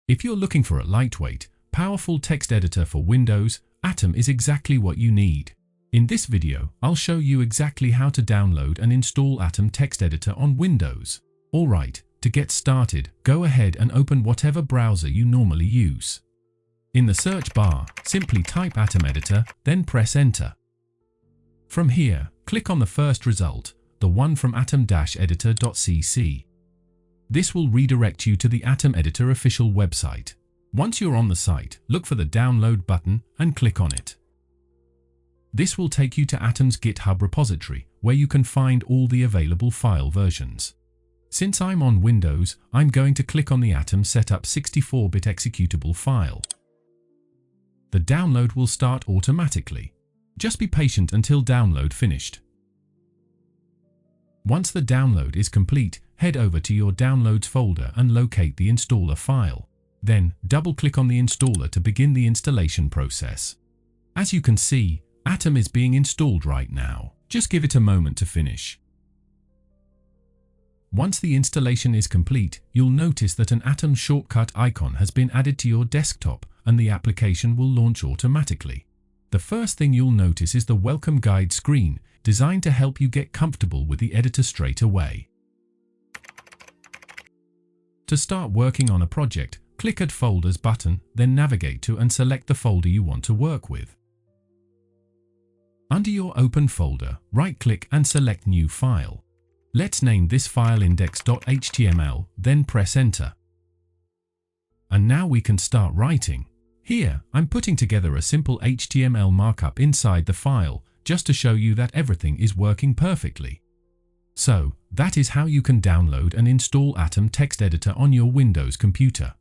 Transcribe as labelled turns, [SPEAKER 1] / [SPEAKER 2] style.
[SPEAKER 1] If you're looking for a lightweight, powerful text editor for Windows, Atom is exactly what you need. In this video, I'll show you exactly how to download and install Atom text editor on Windows. Alright, to get started, go ahead and open whatever browser you normally use. In the search bar, simply type Atom editor, then press enter. From here, click on the first result, the one from atom-editor.cc. This will redirect you to the Atom Editor official website. Once you're on the site, look for the download button and click on it. This will take you to Atom's GitHub repository, where you can find all the available file versions. Since I'm on Windows, I'm going to click on the Atom Setup 64-bit executable file. The download will start automatically. Just be patient until download finished. Once the download is complete, head over to your Downloads folder and locate the installer file. Then, double-click on the installer to begin the installation process. As you can see, Atom is being installed right now. Just give it a moment to finish. Once the installation is complete, you'll notice that an Atom shortcut icon has been added to your desktop and the application will launch automatically. The first thing you'll notice is the Welcome Guide screen, designed to help you get comfortable with the editor straight away. To start working on a project, click Add Folders button, then navigate to and select the folder you want to work with. Under your Open folder, right-click and select New File. Let's name this file index.html, then press Enter. And now we can start writing. Here, I'm putting together a simple HTML markup inside the file, just to show you that everything is working perfectly. So, that is how you can download and install Atom text editor on your Windows computer.